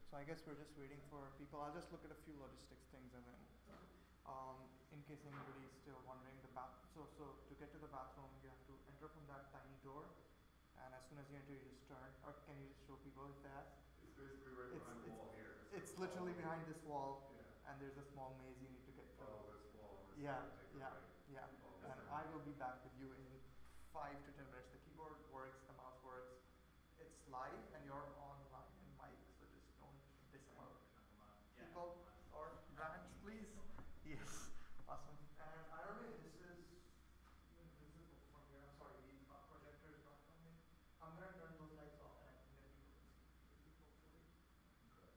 So I guess we're just waiting for people. I'll just look at a few logistics things and then, in case anybody's still wondering, so to get to the bathroom, you have to enter from that tiny door, and as soon as you enter, you just turn. Or can you just show people if they ask? It's basically right behind the wall here. It's literally behind this wall, yeah. and there's a small maze you need to get through. Oh, this wall. This yeah, right. yeah. Oh, And I will be back with you in 5 to 10 minutes. The keyboard works, the mouse works. It's live, and you're online and mic, so just don't disappoint people or brands, please. Yes, awesome. And I don't know if this is visible from here. I'm sorry, the projector is not coming. I'm gonna turn those lights off, and I can get people to see hopefully. Okay.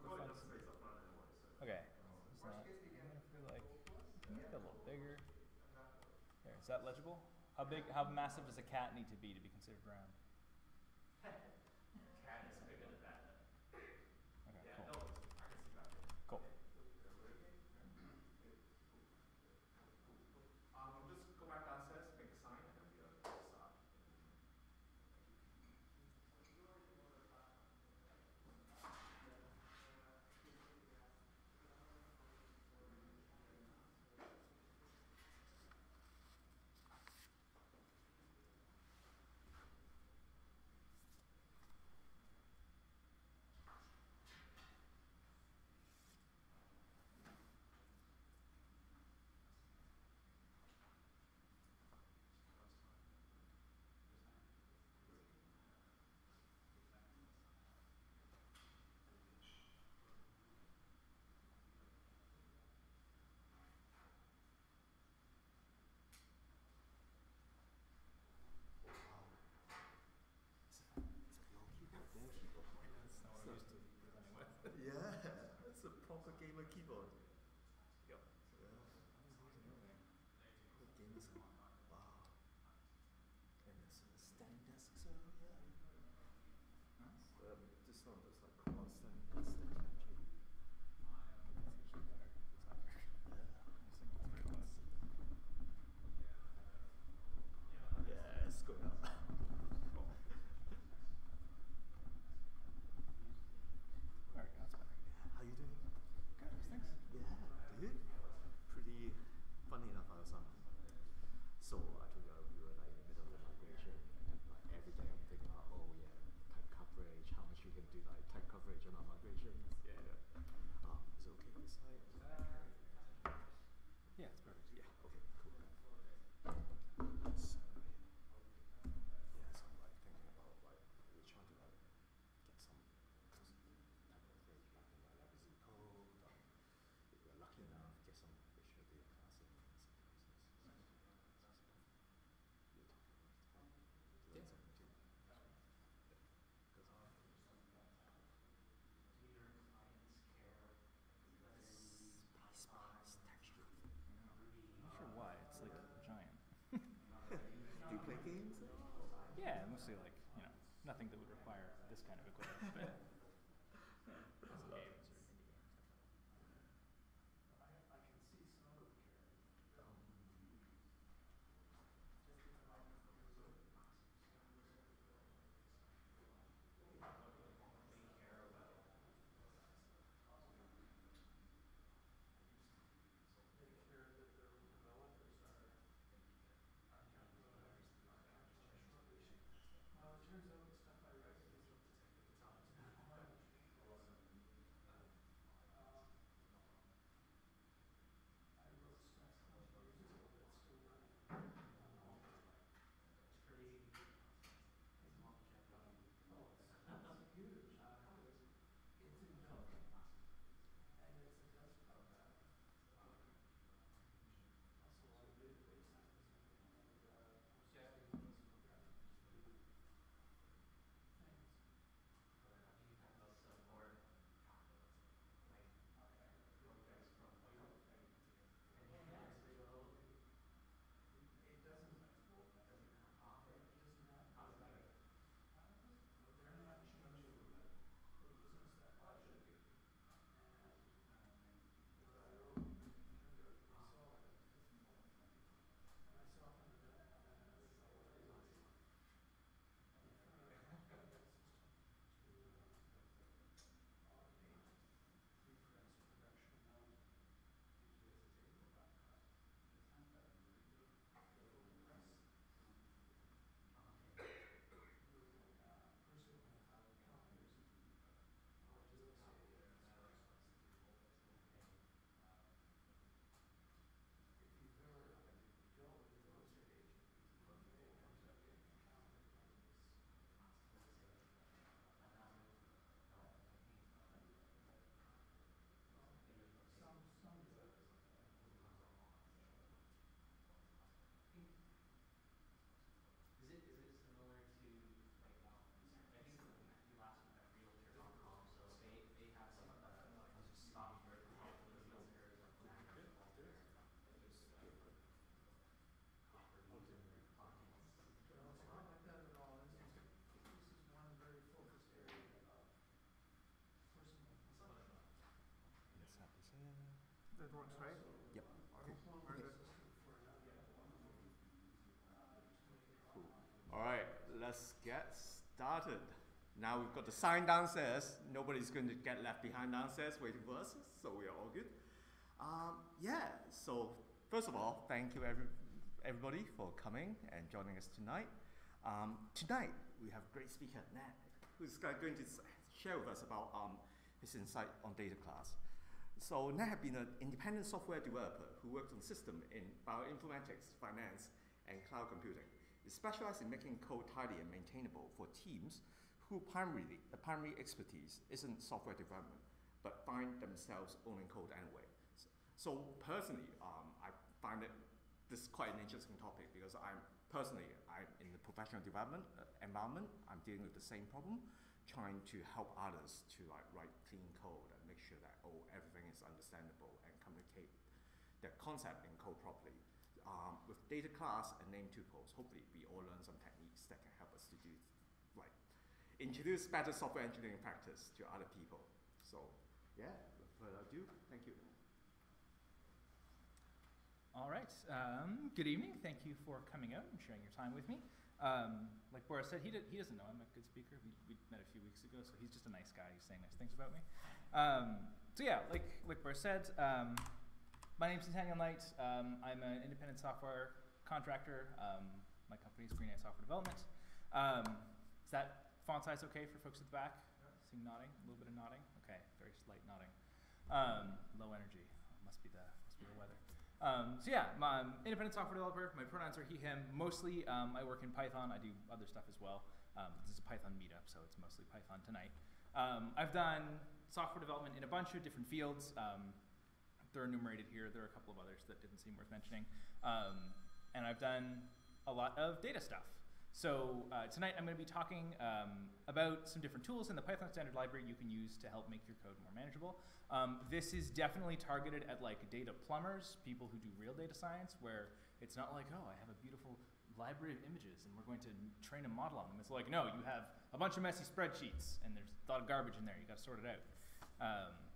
We've got enough space up front anyway, so. Okay. Worst So case, we can if we like go plus, make it a little bigger. and that works. There, is that legible? How big? How massive does a cat need to be considered round? Cat is bigger than that. Okay, Yeah, cool. no, I can see that. Cool. Just go back downstairs, make a sign, and then we start. Yeah, it's a proper gamer keyboard. Yep. Yeah. The gamer wow. And it's a standing desk, so yeah. Nice. This one is like quad standing desk actually. That's actually better. It's higher. Yeah. This thing is very close. Yeah, it's going up. Cool. There we go, that's better. How you doing? Good, thanks. Yeah, dude. Pretty funny enough, I was so I told you we were like in the middle of the migration, and like every day I'm thinking about, oh yeah, type coverage, how much we can do like type coverage on our migrations. Yeah. Is it okay this side? Yeah, it's perfect. Yeah, okay, cool. So, yeah, so I'm like thinking about like we're trying to like get some type of thing like in my legacy code. If we're lucky enough, get some visual data classing in some places. We'll talk about it. Yeah. Something too. Space texture. I know. I'm not sure why. It's like giant. Do you play games? Yeah, mostly like, nothing that would require this kind of equipment, but lots of games or indie games, stuff like that. I can see some of the turns out the stuff I write is It works, right? Yep. Okay, very good. Cool. All right, let's get started. Now we've got the sign downstairs. Nobody's going to get left behind downstairs waiting for us, so we are all good. Yeah, so first of all, thank you everybody for coming and joining us tonight. Tonight, we have a great speaker, Nat, who's going to share with us about his insight on Dataclass. So Nat has been an independent software developer who worked on systems in bioinformatics, finance, and cloud computing. He specializes in making code tidy and maintainable for teams who primary expertise isn't software development, but find themselves owning code anyway. So personally, I find this quite an interesting topic because I'm in the professional development environment. I'm dealing with the same problem, trying to help others to write clean code and make sure that everything is understandable and communicate their concept in code properly. With Dataclass and name tuples, hopefully we all learn some techniques that can help us to do introduce better software engineering practice to other people. So yeah, without further ado, thank you. All right, good evening. Thank you for coming out and sharing your time with me. Like Boris said, he doesn't know I'm a good speaker. We met a few weeks ago, so he's just a nice guy. He's saying nice things about me. So yeah, like Boris said, my name's Nathaniel Knight. I'm an independent software contractor. My company is Green Eye Software Development. Is that font size okay for folks at the back? Seeing nodding, a little bit of nodding. Okay, very slight nodding. Low energy. Must be the weather. So yeah, I'm an independent software developer. My pronouns are he, him. Mostly, I work in Python. I do other stuff as well. This is a Python meetup, so it's mostly Python tonight. I've done software development in a bunch of different fields. They're enumerated here. There are a couple of others that didn't seem worth mentioning. And I've done a lot of data stuff. So tonight I'm going to be talking about some different tools in the Python standard library you can use to help make your code more manageable. This is definitely targeted at data plumbers, people who do real data science, where it's not like, oh, I have a beautiful library of images and we're going to train a model on them. It's like, no, you have a bunch of messy spreadsheets and there's a lot of garbage in there. You got to sort it out.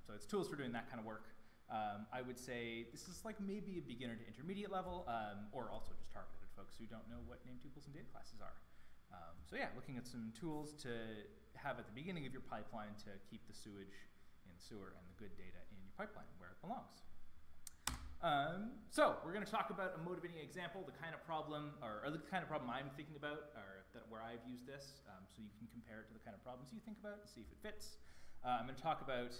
So it's tools for doing that kind of work. I would say this is maybe a beginner to intermediate level, or also just targeted at folks who don't know what name tuples and data classes are. So yeah, looking at some tools to have at the beginning of your pipeline to keep the sewage in the sewer and the good data in your pipeline where it belongs. So we're going to talk about a motivating example, the kind of problem, or the kind of problem I'm thinking about, or where I've used this, so you can compare it to the kind of problems you think about and see if it fits. I'm going to talk about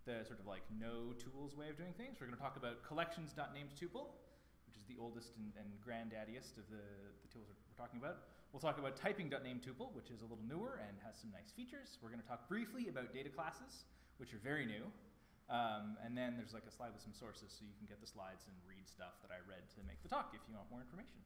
the sort of no tools way of doing things. We're going to talk about collections.nametuple, which is the oldest and granddaddiest of the tools we're talking about. We'll talk about typing.nametuple, which is a little newer and has some nice features. We're going to talk briefly about Dataclasses, which are very new. And then there's a slide with some sources so you can get the slides and read stuff that I read to make the talk if you want more information.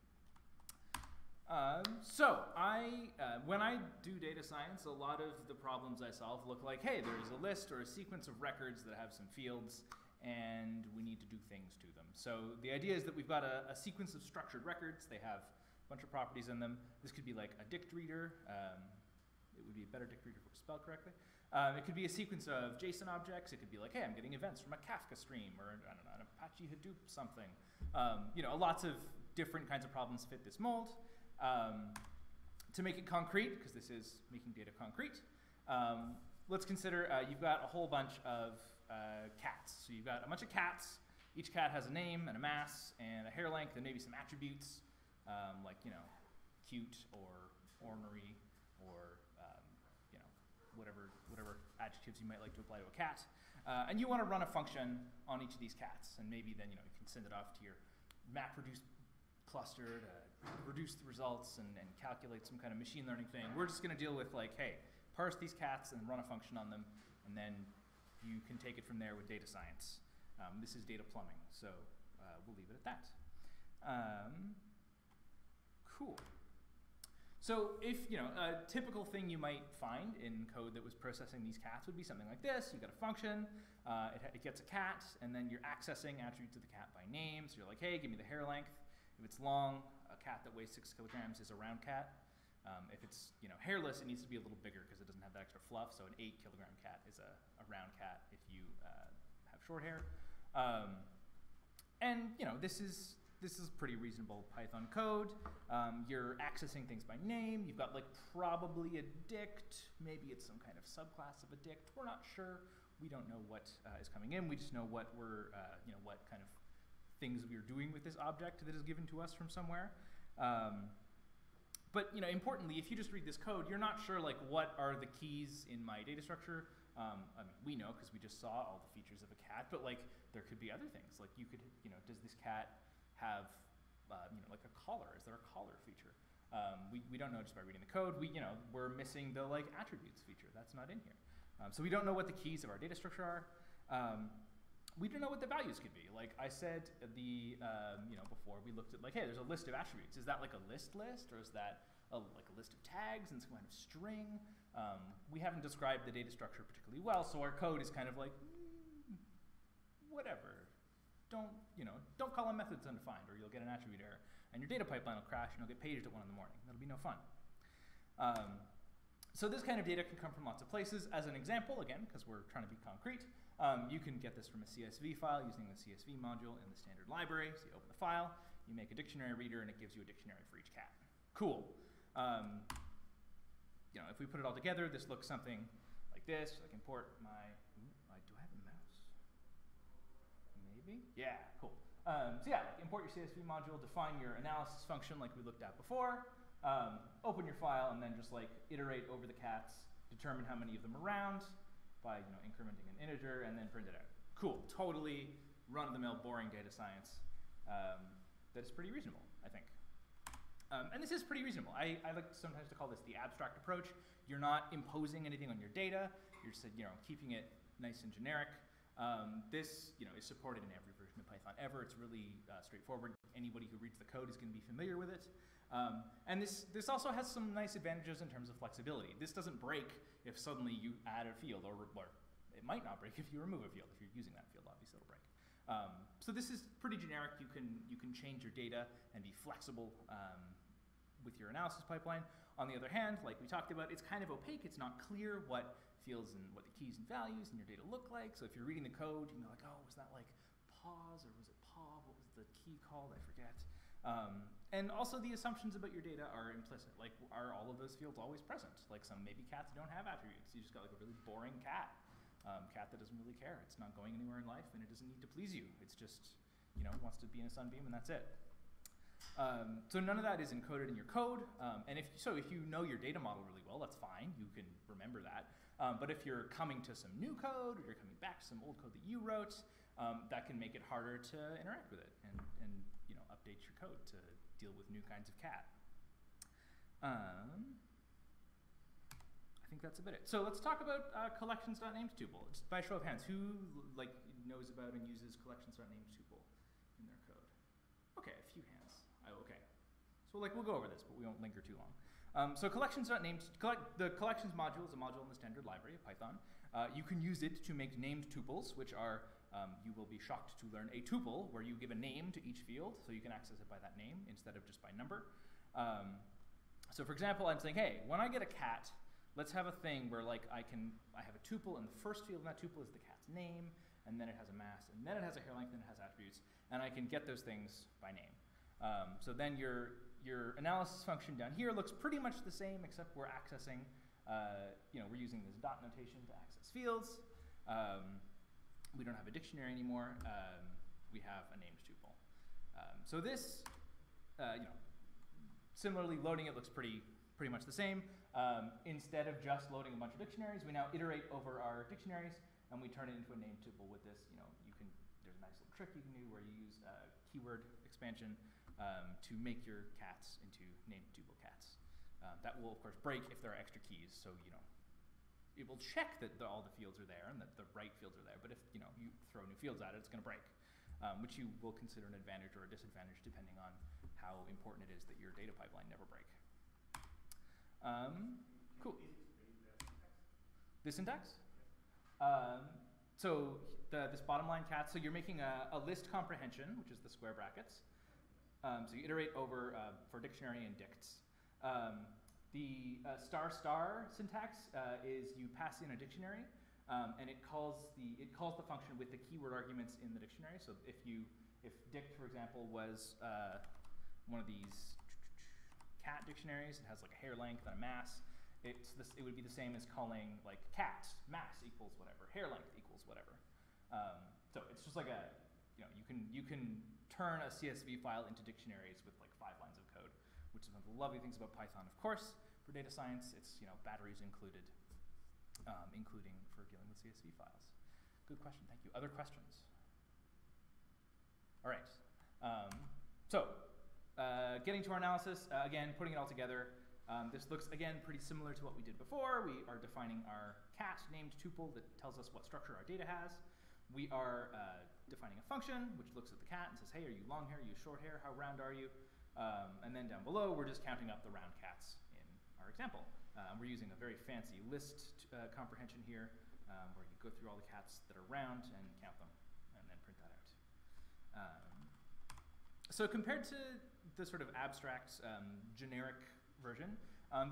When I do data science, a lot of the problems I solve look like, hey, there's a list or a sequence of records that have some fields, and we need to do things to them. So the idea is that we've got a sequence of structured records. They have a bunch of properties in them. This could be like a dict reader. It would be a better dict reader if it was spelled correctly. It could be a sequence of JSON objects. It could be like, hey, I'm getting events from a Kafka stream, or I don't know, an Apache Hadoop something. Lots of different kinds of problems fit this mold. To make it concrete, because this is making data concrete, let's consider you've got a whole bunch of cats. So you've got a bunch of cats. Each cat has a name and a mass and a hair length and maybe some attributes like cute or ornery or whatever adjectives you might like to apply to a cat. And you want to run a function on each of these cats, and maybe then you can send it off to your MapReduce cluster to reduce the results and calculate some kind of machine learning thing. We're just going to deal with hey, parse these cats and run a function on them, and then you can take it from there with data science. This is data plumbing, so we'll leave it at that. Cool. So if, a typical thing you might find in code that was processing these cats would be something like this. You've got a function, it gets a cat, and then you're accessing attributes of the cat by name. So you're like, hey, give me the hair length. If it's long, a cat that weighs 6 kilograms is a round cat. If it's hairless, it needs to be a little bigger because it doesn't have that extra fluff. So an 8-kilogram cat is a round cat if you have short hair. And this is pretty reasonable Python code. You're accessing things by name. You've got like probably a dict. Maybe it's some kind of subclass of a dict. We're not sure. We don't know what is coming in. We just know what we're, what kind of things we're doing with this object that is given to us from somewhere. But importantly, if you just read this code, you're not sure like what are the keys in my data structure. I mean, we know because we just saw all the features of a cat, but like there could be other things. Like you could, does this cat have, like a collar? Is there a collar feature? We don't know just by reading the code. We're missing the like attributes feature. That's not in here. So we don't know what the keys of our data structure are. We don't know what the values could be. Like I said, before we looked at like, hey, there's a list of attributes. Is that like a list, or is that like a list of tags and some kind of string? We haven't described the data structure particularly well, so our code is kind of like, whatever. Don't call on methods undefined, or you'll get an attribute error, and your data pipeline will crash, and you'll get paged at 1 in the morning. That'll be no fun. So this kind of data can come from lots of places. As an example, again, because we're trying to be concrete, you can get this from a CSV file using the CSV module in the standard library. So you open the file, you make a dictionary reader, and it gives you a dictionary for each cat. Cool. If we put it all together, this looks something like this. I can import my, do I have a mouse? Maybe? Yeah, cool. So yeah, import your CSV module, define your analysis function like we looked at before, open your file, and then just like iterate over the cats, determine how many of them are around by incrementing an integer, and then print it out. Cool, totally run-of-the-mill boring data science that is pretty reasonable, I think. And this is pretty reasonable. I like sometimes to call this the abstract approach. You're not imposing anything on your data. You're just keeping it nice and generic. This is supported in every version of Python ever. It's really straightforward. Anybody who reads the code is going to be familiar with it. And this also has some nice advantages in terms of flexibility. This doesn't break if suddenly you add a field, or it might not break if you remove a field. If you're using that field, obviously it'll break. So this is pretty generic. You can change your data and be flexible with your analysis pipeline. On the other hand, like we talked about, it's kind of opaque. It's not clear what fields and what the keys and values in your data look like. So if you're reading the code, like, oh, was that like pause or was it paw? What was the key called? I forget. And also the assumptions about your data are implicit. Like, are all of those fields always present? Like maybe cats don't have attributes. You just got like a really boring cat. Cat that doesn't really care. It's not going anywhere in life, and it doesn't need to please you. It's just, wants to be in a sunbeam, and that's it. So none of that is encoded in your code. And if you know your data model really well, that's fine. You can remember that. But if you're coming to some new code, or you're coming back to some old code that you wrote, that can make it harder to interact with it and update your code to deal with new kinds of cat. I think that's about it. So let's talk about collections.names tuple. Just by show of hands, who knows about and uses collections.names tuple in their code? Okay, a few hands. Okay. So we'll go over this, but we won't linger too long. So collections.names, the collections module is a module in the standard library of Python. You can use it to make named tuples, which are, you will be shocked to learn, a tuple where you give a name to each field, so you can access it by that name instead of just by number. So for example, I'm saying, hey, when I get a cat, let's have a thing where I have a tuple, and the first field in that tuple is the cat's name, and then it has a mass, and then it has a hair length, and it has attributes, and I can get those things by name. So then your analysis function down here looks pretty much the same, except we're accessing, we're using this dot notation to access fields. We don't have a dictionary anymore. We have a named tuple. So this, similarly, loading it looks pretty much the same. Instead of just loading a bunch of dictionaries, we now iterate over our dictionaries, and we turn it into a named tuple with this. There's a nice little trick you can do where you use keyword expansion to make your cats into named tuple cats. That will, of course, break if there are extra keys. So, it will check that all the fields are there and that the right fields are there. But if, you throw new fields at it, it's going to break, which you will consider an advantage or a disadvantage depending on how important it is that your data pipeline never break. Cool. The syntax? So this bottom line cat, so you're making a list comprehension, which is the square brackets. So you iterate over for dictionary and dicts. The ** syntax is you pass in a dictionary, and it calls the function with the keyword arguments in the dictionary. So if if dict, for example, was one of these cat dictionaries, it has like a hair length and a mass. It would be the same as calling like cat mass equals whatever, hair length equals whatever. So it's just like you can turn a CSV file into dictionaries with like 5 lines of code, which is one of the lovely things about Python. Of course, for data science, it's batteries included, including for dealing with CSV files. Good question, thank you. Other questions? All right. Getting to our analysis, again, putting it all together. This looks, again, pretty similar to what we did before. We are defining our cat named tuple that tells us what structure our data has. We are defining a function which looks at the cat and says, hey, are you long hair, are you short hair, how round are you? And then down below, we're just counting up the round cats in our example. We're using a very fancy list comprehension here, where you go through all the cats that are round and count them, and then print that out. So compared to the sort of abstract, generic version,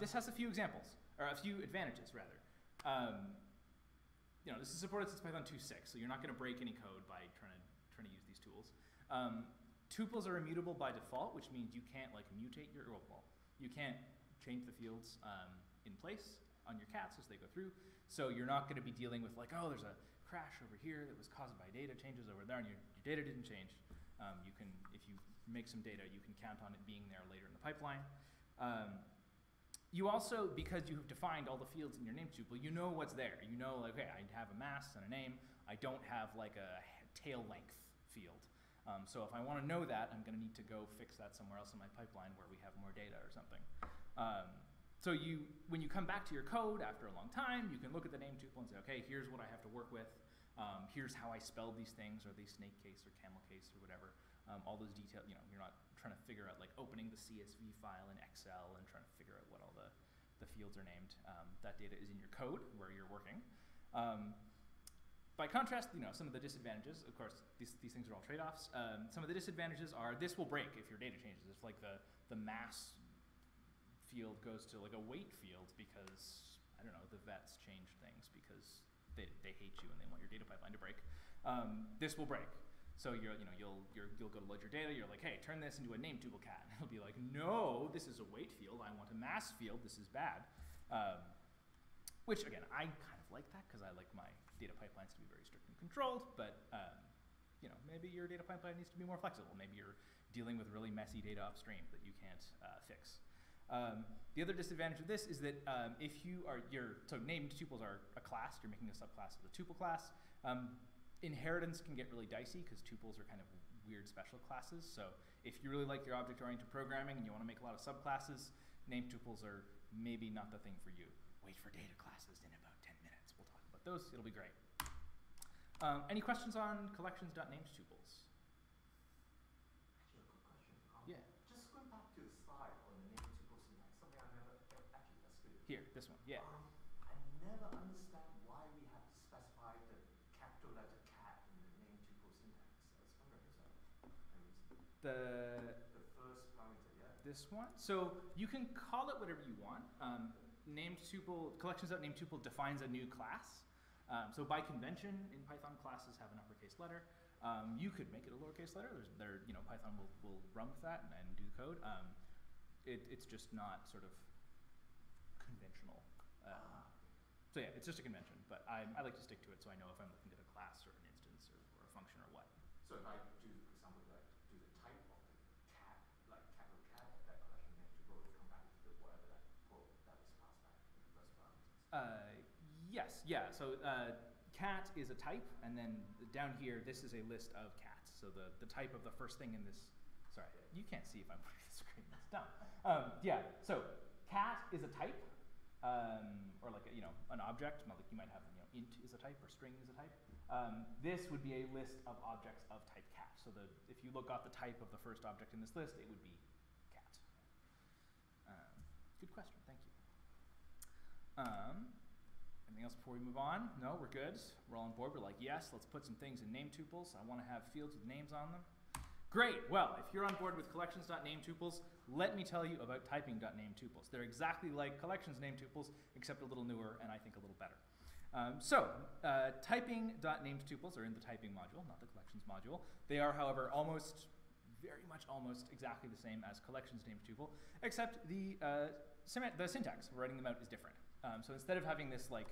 this has a few examples, or a few advantages, rather. This is supported since Python 2.6, so you're not going to break any code by trying to use these tools. Tuples are immutable by default, which means you can't like mutate you can't change the fields in place on your cats as they go through. So you're not going to be dealing with like, oh, there's a crash over here that was caused by data changes over there, and your data didn't change. If you make some data, you can count on it being there later in the pipeline. You also, because you have defined all the fields in your name tuple, you know what's there. You know, like, okay, I have a mass and a name. I don't have like a tail length field. So if I want to know that, I'm going to need to go fix that somewhere else in my pipeline where we have more data or something. So when you come back to your code after a long time, you can look at the name tuple and say, okay, here's what I have to work with. Here's how I spelled these things, or these snake case or camel case or whatever. All those details, you're not trying to figure out like opening the CSV file in Excel and trying to figure out what all the fields are named. That data is in your code where you're working. By contrast, some of the disadvantages, of course, these things are all trade-offs. Some of the disadvantages are this will break if your data changes. If like the mass field goes to like a weight field because, I don't know, the vets changed things because they hate you and they want your data pipeline to break. This will break. So you'll go to load your data. You're like, hey, turn this into a name tuple cat. And it'll be like, no, this is a weight field. I want a mass field. This is bad. Which again, I kind of like that because I like my data pipelines to be very strict and controlled. But maybe your data pipeline needs to be more flexible. Maybe you're dealing with really messy data upstream that you can't fix. The other disadvantage of this is that if so named tuples are a class. You're making a subclass of the tuple class. Inheritance can get really dicey because tuples are kind of weird special classes. So if you really like your object-oriented programming and you want to make a lot of subclasses, named tuples are maybe not the thing for you. Wait for data classes in about 10 minutes. We'll talk about those. It'll be great. Any questions on collections.named tuples? Actually, a quick question. Yeah. Just going back to the slide on the named tuple syntax, something I never actually, that's good. Here, this one. Yeah. I never understand why we have to specify the capital letter cat in the named tuple syntax. I was wondering, is that a reason? The first parameter, yeah. This one? So you can call it whatever you want. Named tuple, collections.named tuple defines a new class. So by convention in Python, classes have an uppercase letter. You could make it a lowercase letter. Python will run with that and do the code. It's just not sort of conventional. So yeah, it's just a convention, but I like to stick to it so I know if I'm looking at a class or an instance or a function or what. So if I do, for example, like do the type of the cat, like capital cat of that collection name tuple, will come back with whatever that quote that was passed back in the first parameters. Yes, yeah. So cat is a type, and then down here, this is a list of cats. So the type of the first thing in this. Sorry, you can't see if I'm putting the screen. It's dumb. Yeah. So cat is a type. Or like an object, like you might have int is a type or string is a type. This would be a list of objects of type cat. So if you look at the type of the first object in this list, it would be cat. Good question, thank you. Anything else before we move on? No, we're good. We're all on board. We're like, yes, let's put some things in name tuples. I want to have fields with names on them. Great. Well, if you're on board with collections.named tuples, let me tell you about typing.named tuples. They're exactly like collections named tuples, except a little newer and I think a little better. Typing.named_tuples are in the typing module, not the collections module. They are, however, almost exactly the same as collections named tuple, except the syntax for writing them out is different. So instead of having this like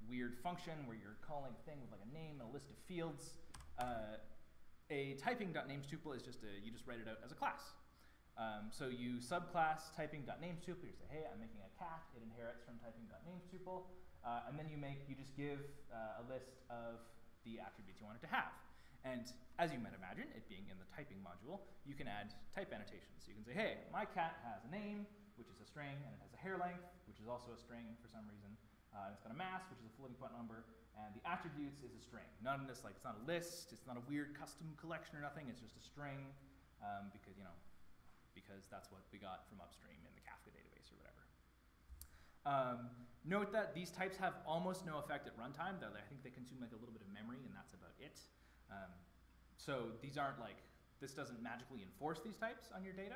weird function where you're calling a thing with like a name and a list of fields, a typing.named_tuple is you just write it out as a class. So you subclass typing.named_tuple. You say, hey, I'm making a cat. It inherits from typing.named_tuple, and then you just give a list of the attributes you want it to have. And as you might imagine, it being in the typing module, you can add type annotations. So you can say, hey, my cat has a name, which is a string, and it has a hair length, which is also a string for some reason. It's got a mass, which is a floating point number, and the attributes is a string. None of this, like, it's not a list, it's not a weird custom collection or nothing, it's just a string, because that's what we got from upstream in the Kafka database or whatever. Note that these types have almost no effect at runtime, though I think they consume like a little bit of memory, and that's about it. So these aren't like, this doesn't magically enforce these types on your data.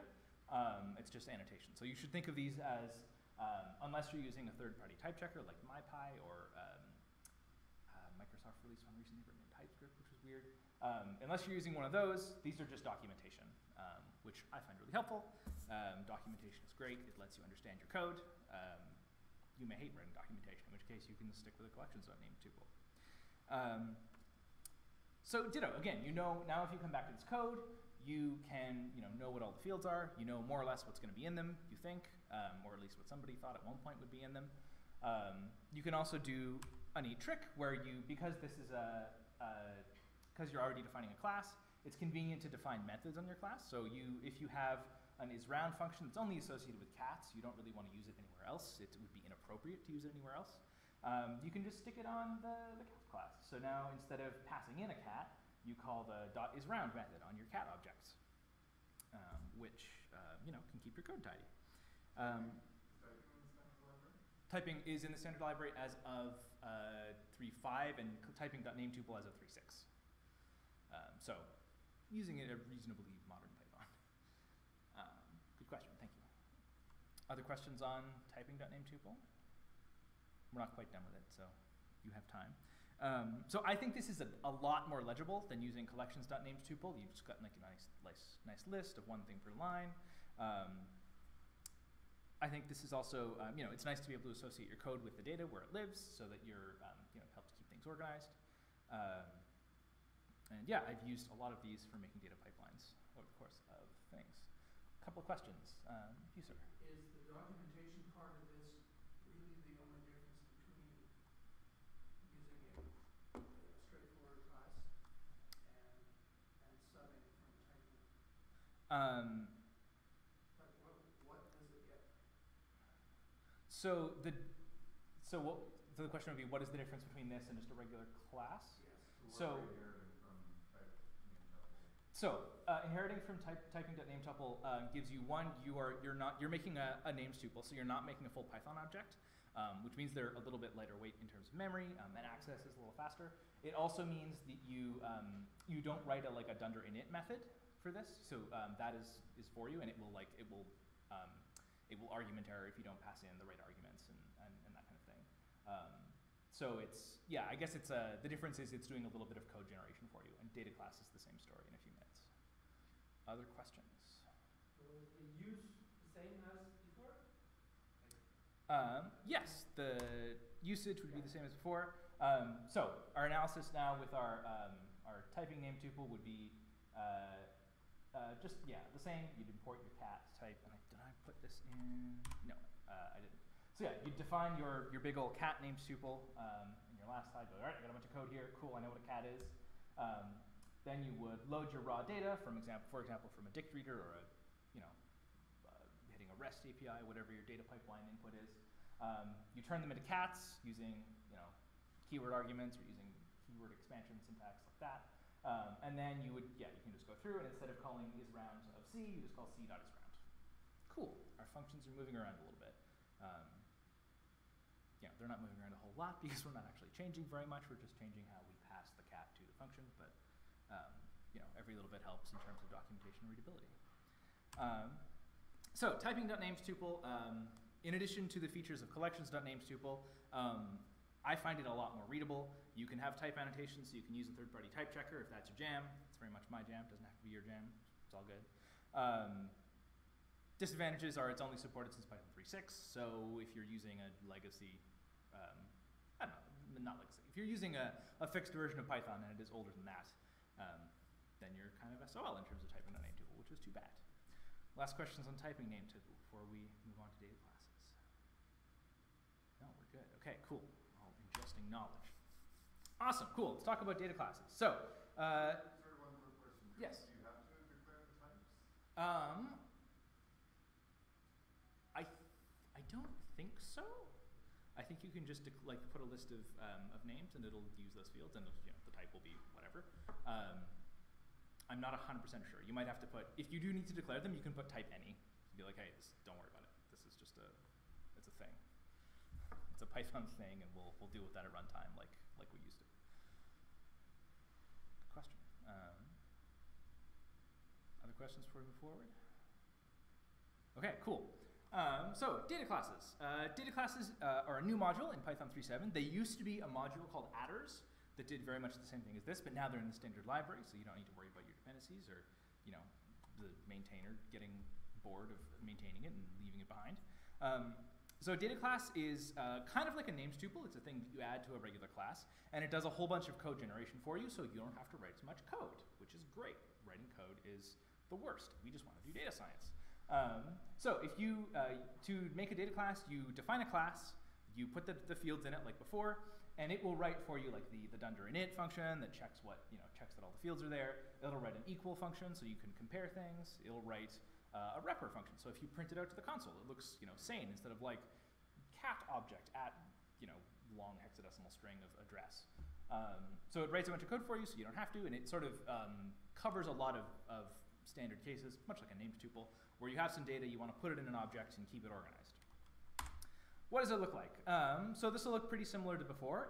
It's just annotation. So you should think of these as, unless you're using a third-party type checker like MyPy or Microsoft released one recently written in TypeScript, which was weird. Unless you're using one of those, these are just documentation, which I find really helpful. Documentation is great. It lets you understand your code. You may hate writing documentation, in which case you can stick with a collections.named tuple. So ditto, again, now if you come back to this code, you can know what all the fields are. You know more or less what's going to be in them, you think, or at least what somebody thought at one point would be in them. You can also do a neat trick where because this is because you're already defining a class, it's convenient to define methods on your class. So if you have an isRound function that's only associated with cats, you don't really want to use it anywhere else. It would be inappropriate to use it anywhere else. You can just stick it on the cat class. So now instead of passing in a cat, you call the .isRound method on your cat objects, which can keep your code tidy. Typing is in the standard library as of 3.5 and typing.named_tuple as of 3.6. So using it a reasonably modern Python. Good question, thank you. Other questions on typing.named_tuple? We're not quite done with it, so you have time. So I think this is a lot more legible than using collections.named_tuple. You've just got like a nice list of one thing per line. I think this is also, it's nice to be able to associate your code with the data where it lives, so that you're, it helps keep things organized. And yeah, I've used a lot of these for making data pipelines over the course of things. A couple of questions. You, sir. Is the documentation part of this really the only difference between using a straightforward class and subbing from typing? Like what does it get? So the question would be, what is the difference between this and just a regular class? Yes. Inheriting from typing.named_tuple gives you one, you're making a names tuple, so you're not making a full Python object, which means they're a little bit lighter weight in terms of memory, and access is a little faster. It also means that you don't write a dunder init method for this, so that is for you, and it will argument error if you don't pass in the right arguments and that kind of thing. So it's, yeah, I guess it's the difference is it's doing a little bit of code generation for you, and Dataclasses is the same story in a few minutes. Other questions? So is the use the same as before? Yes, the usage would be the same as before. So our analysis now with our typing named tuple would be the same. You'd import your cat type, and did I put this in? No, I didn't. So yeah, you define your big old cat named tuple in your last slide. Go, all right, I got a bunch of code here. Cool, I know what a cat is. Then you would load your raw data for example, from a dict reader or hitting a REST API, whatever your data pipeline input is. You turn them into cats using keyword arguments or using keyword expansion syntax like that. And then you can just go through, and instead of calling isRound of C, you just call c.isRound. Cool. Our functions are moving around a little bit. They're not moving around a whole lot because we're not actually changing very much. We're just changing how we pass the cat to the function, but every little bit helps in terms of documentation and readability. So typing.named_tuple, in addition to the features of collections.named_tuple, I find it a lot more readable. You can have type annotations, so you can use a third-party type checker if that's your jam. It's very much my jam. Doesn't have to be your jam. It's all good. Disadvantages are it's only supported since Python 3.6. So if you're using a legacy, I don't know, not legacy. If you're using a fixed version of Python and it is older than that, then you're kind of SOL in terms of typing on name tuple, which is too bad. Last questions on typing name tuple before we move on to data classes. No, we're good. Okay, cool. All ingesting knowledge. Awesome, cool. Let's talk about data classes. So, Sorry, one more question. Yes. Do you have to declare the types? I don't think so. I think you can just like put a list of names and it'll use those fields, and you know, the type will be whatever. I'm not 100% sure. You might have to put, if you do need to declare them, you can put type any. Be like, hey, don't worry about it. This is just it's a thing. It's a Python thing, and we'll deal with that at runtime like we used to. Good question. Other questions before we move forward? Okay, cool. So data classes. Data classes are a new module in Python 3.7. They used to be a module called adders that did very much the same thing as this, but now they're in the standard library, so you don't need to worry about your dependencies or, you know, the maintainer getting bored of maintaining it and leaving it behind. So data class is kind of like a names tuple. It's a thing that you add to a regular class, and it does a whole bunch of code generation for you, so you don't have to write as much code, which is great. Writing code is the worst. We just want to do data science. So if you, to make a data class, you define a class, you put the fields in it like before, and it will write for you like the dunder init function that checks checks that all the fields are there. It'll write an equal function so you can compare things. It'll write a repr function. So if you print it out to the console, it looks, sane instead of like cat object at, long hexadecimal string of address. So it writes a bunch of code for you so you don't have to, and it sort of covers a lot of standard cases, much like a named tuple, where you have some data, you want to put it in an object and keep it organized. What does it look like? So this will look pretty similar to before,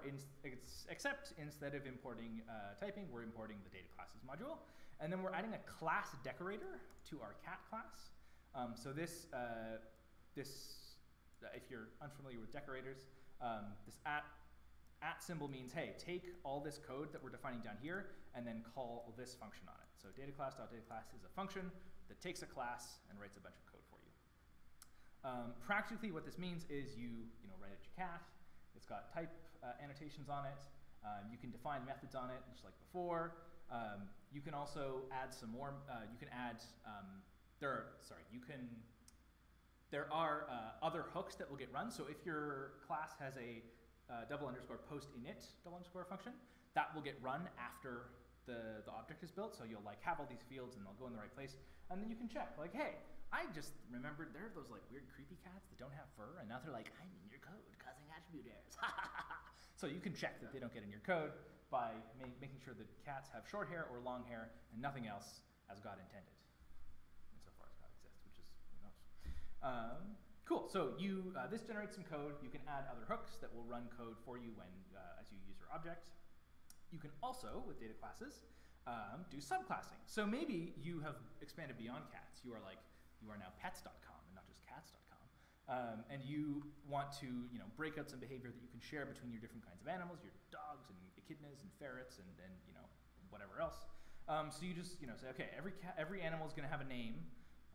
except instead of importing typing, we're importing the data classes module. And then we're adding a class decorator to our cat class. So this, if you're unfamiliar with decorators, this at symbol means, hey, take all this code that we're defining down here and then call this function on it. So dataclass.dataclass is a function that takes a class and writes a bunch of code for you. Practically what this means is you write it to cat. It's got type annotations on it. You can define methods on it just like before. You can also add some more, you can add, there are other hooks that will get run. So if your class has a _post init function, that will get run after the object is built. So you'll like have all these fields and they'll go in the right place. And then you can check like, hey, I just remembered there are those like weird creepy cats that don't have fur, and now they're like, I'm in your code causing attribute errors. So you can check that they don't get in your code by making sure that cats have short hair or long hair and nothing else as God intended. Insofar as God exists, which is, who knows. Cool, so this generates some code. You can add other hooks that will run code for you when as you use your object. You can also, with data classes, do subclassing. So maybe you have expanded beyond cats. You are now pets.com and not just cats.com. And you want to break out some behavior that you can share between your different kinds of animals, your dogs and echidnas and ferrets and whatever else. So you just say, okay, every animal is going to have a name,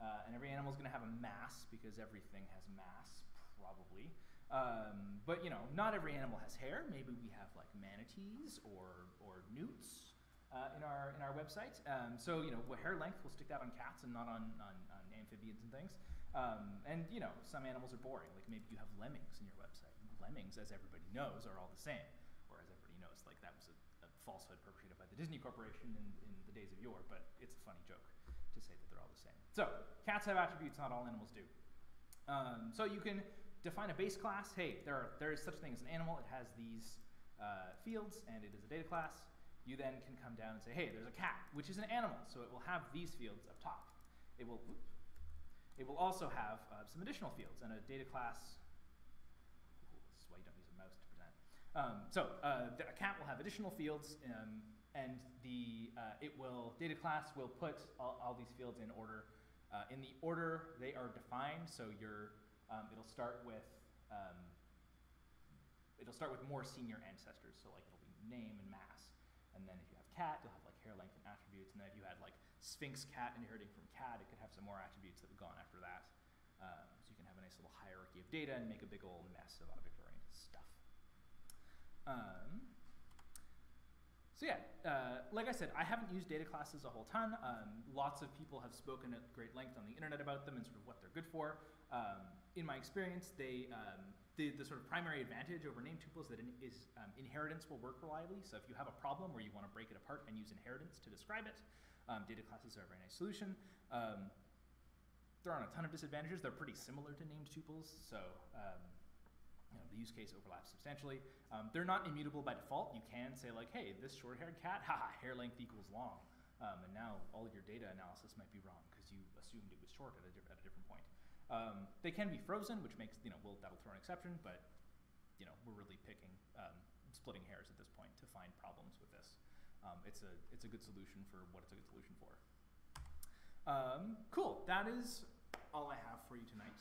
and every animal is going to have a mass because everything has mass probably. But not every animal has hair. Maybe we have like manatees or newts in our website. So hair length, we'll stick that on cats and not on amphibians and things. And some animals are boring. Like maybe you have lemmings in your website. Lemmings, as everybody knows, are all the same. Or as everybody knows, like that was a falsehood perpetrated by the Disney Corporation in the days of yore, but it's a funny joke to say that they're all the same. So cats have attributes, not all animals do. So you can define a base class. Hey, there is such a thing as an animal. It has these fields, and it is a data class. You then can come down and say, hey, there's a cat, which is an animal, so it will have these fields up top. It will also have some additional fields, and a data class. This is why you don't use a mouse to present. A cat will have additional fields, and data class will put all these fields in order, in the order they are defined. So it'll start with it'll start with more senior ancestors, so like it'll be name and mass. And then if you have cat, you'll have like hair length and attributes. And then if you had like Sphinx cat inheriting from cat, it could have some more attributes that would go on after that. So you can have a nice little hierarchy of data and make a big old mess of object-oriented stuff. So yeah, like I said, I haven't used data classes a whole ton. Lots of people have spoken at great length on the internet about them and sort of what they're good for. In my experience, the sort of primary advantage over name tuples is inheritance will work reliably. So if you have a problem where you want to break it apart and use inheritance to describe it, data classes are a very nice solution. There aren't a ton of disadvantages. They're pretty similar to named tuples, so the use case overlaps substantially. They're not immutable by default. You can say like, hey, this short-haired cat, haha, hair length equals long. And now all of your data analysis might be wrong because you assumed it was short at a different point. They can be frozen, which makes, that'll throw an exception, but, we're really splitting hairs at this point to find problems with this. It's a good solution for what it's a good solution for. Cool, that is all I have for you tonight.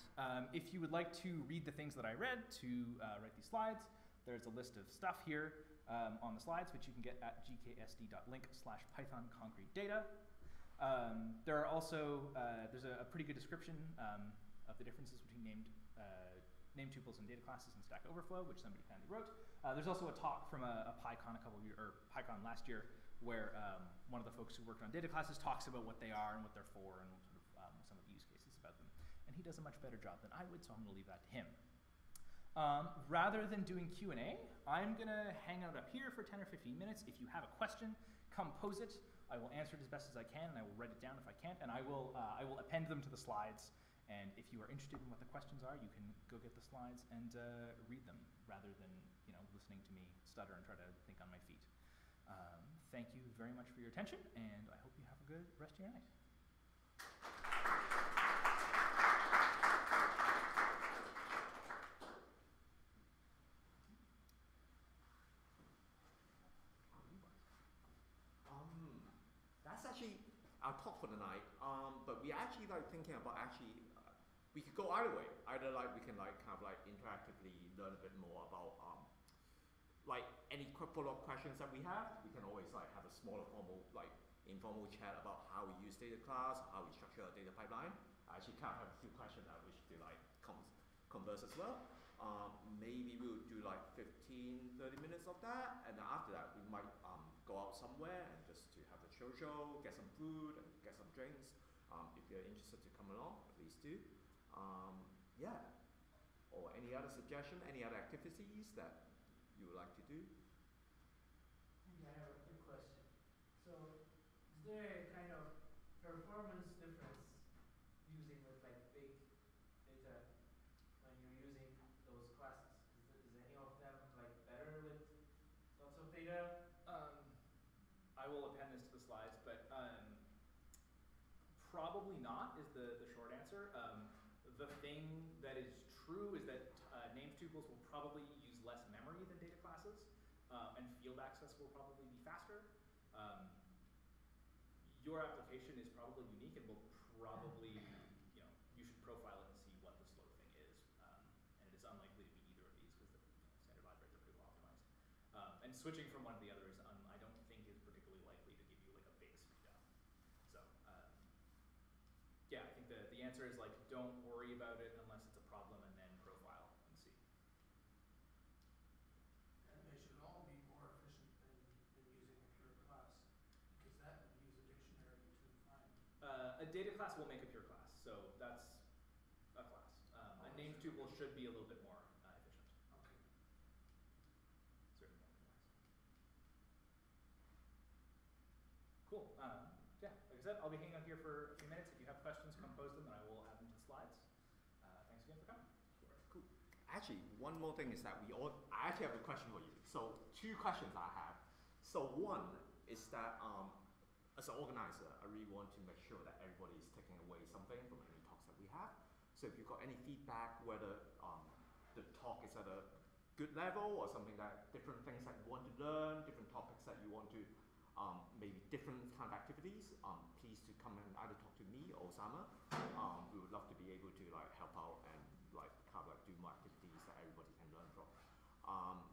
If you would like to read the things that I read to write these slides, there's a list of stuff here on the slides, which you can get at gksd.link/python-concrete-data. There are also, there's a pretty good description of the differences between name tuples and data classes in Stack Overflow, which somebody kindly wrote. There's also a talk from a PyCon PyCon last year, where one of the folks who worked on data classes talks about what they are and what they're for and sort of some of the use cases about them. And he does a much better job than I would, so I'm going to leave that to him. Rather than doing Q&A, I'm going to hang out up here for 10 or 15 minutes. If you have a question, come pose it. I will answer it as best as I can, and I will write it down if I can't, and I will append them to the slides. And if you are interested in what the questions are, you can go get the slides and read them, rather than listening to me stutter and try to think on my feet. Thank you very much for your attention, and I hope you have a good rest of your night. That's actually our talk for the night. But we actually thinking about we could go either way. Either we can kind of interactively learn a bit more about any follow-up questions that we have. We can always have a smaller formal informal chat about how we use data class, how we structure our data pipeline. I actually kind of have a few questions that I wish to converse as well. Maybe we'll do 15, 30 minutes of that, and then after that we might go out somewhere and just to have a show, get some food, and get some drinks. If you're interested to come along, please do. Yeah. Or any other suggestion, any other activities that you would like to do? Maybe I have a quick question. So, is there a kind of performance difference using with big data when you're using those classes? Is any of them better with lots of data? I will append this to the slides, but probably not is the short answer. The thing that is true is that named tuples will probably use less memory than data classes, and field access will probably be faster. Your application is probably unique and will probably, you should profile it and see what the slow thing is. And it is unlikely to be either of these because the standard libraries are pretty well optimized. And switching from one to the other is, I don't think is particularly likely to give you a big speed up. So, yeah, I think the answer is don't worry about it unless it's a problem, and then profile and see. And they should all be more efficient than using a pure class, because that would use a dictionary to find. A data class will make a pure class, so that's a class. A named tuple should be a little bit more efficient. Okay. Certainly more complex. Cool. Yeah, like I said, I'll be hanging out here for a few minutes. If you have questions, come pose them, and I will add them to the slides. Thanks again for coming. Cool. Actually, one more thing is that I actually have a question for you. So 2 questions I have. So one is that as an organizer, I really want to make sure that everybody is taking away something from any talks that we have. So if you've got any feedback, whether the talk is at a good level or something different things that you want to learn, different topics that you want to maybe different kind of activities, please to come and either talk to me or Osama. We would love to be able to help out and do more activities that everybody can learn from.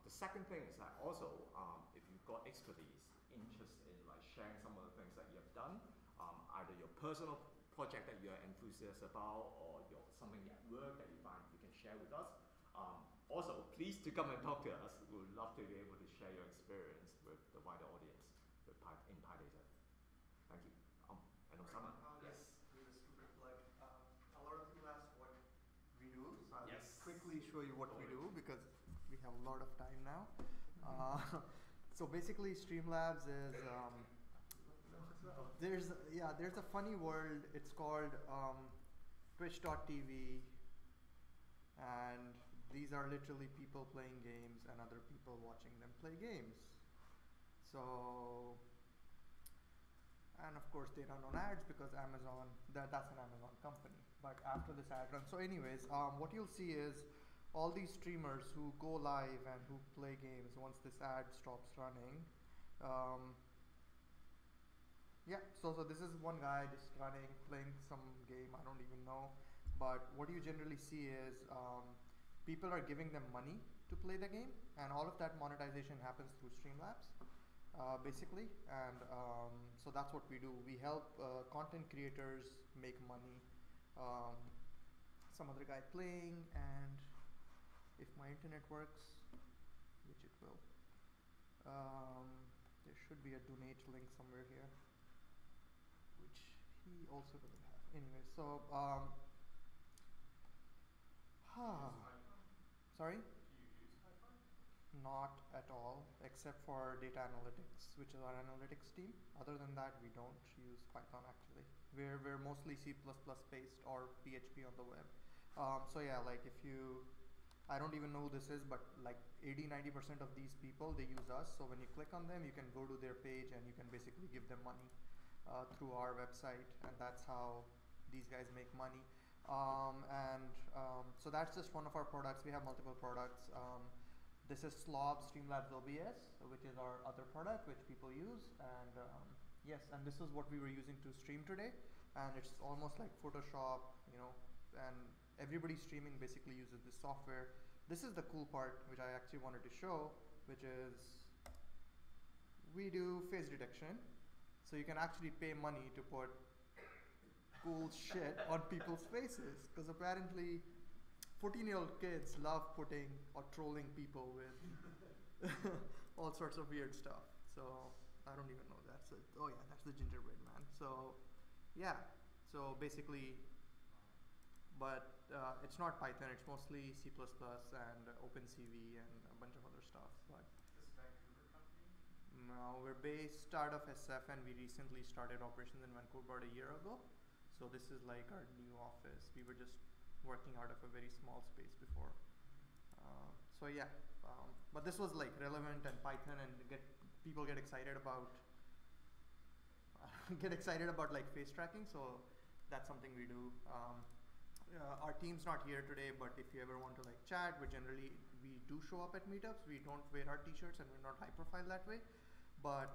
The second thing is that also, if you've got expertise, interest in like sharing some of the things that you have done, either your personal project that you're enthusiastic about, or something at work that you find you can share with us. Also, please to come and talk to us. We would love to be able to share your experience with the wider audience in PyData. Thank you. And Osama? Yes. Do a stupid plug. A lot of people ask what we do, so I'll Yes. just quickly show you what we do because we have a lot of time now. So basically, Streamlabs is there's a funny world. It's called Twitch.tv, and these are literally people playing games and other people watching them play games. So, and of course they run on ads because Amazon, that's an Amazon company. But after this ad run, so anyways, what you'll see is all these streamers who go live and who play games once this ad stops running. Yeah, so this is one guy just running, playing some game, I don't even know. But what you generally see is people are giving them money to play the game, and all of that monetization happens through Streamlabs, basically. And so that's what we do. We help content creators make money. Some other guy playing, and if my internet works, which it will, there should be a donate link somewhere here, which he also doesn't have. Anyway, so sorry? Not at all, except for data analytics, which is our analytics team. Other than that, we don't use Python actually. We're mostly C++ based or PHP on the web. So yeah, like I don't even know who this is, but like 80-90% of these people, they use us. So when you click on them, you can go to their page and you can basically give them money through our website, and that's how these guys make money. So that's just one of our products. We have multiple products. This is Streamlabs OBS, which is our other product which people use, and yes, and this is what we were using to stream today, and it's almost like Photoshop, and everybody streaming basically uses this software. This is the cool part which I actually wanted to show, which is we do face detection, so you can actually pay money to put cool shit on people's faces, because apparently 14-year-old kids love putting or trolling people with all sorts of weird stuff. So I don't even know that. So, oh yeah, that's the gingerbread man. So yeah, so basically, but it's not Python. It's mostly C++ and OpenCV and a bunch of other stuff. But This Vancouver company? no, we're based out of SF, and we recently started operations in Vancouver about a year ago. So this is like our new office. We were just working out of a very small space before. So yeah, but this was like relevant and Python, and people get excited about like face tracking. So that's something we do. Our team's not here today, but if you ever want to like chat, we do show up at meetups. We don't wear our t-shirts and we're not high profile that way. But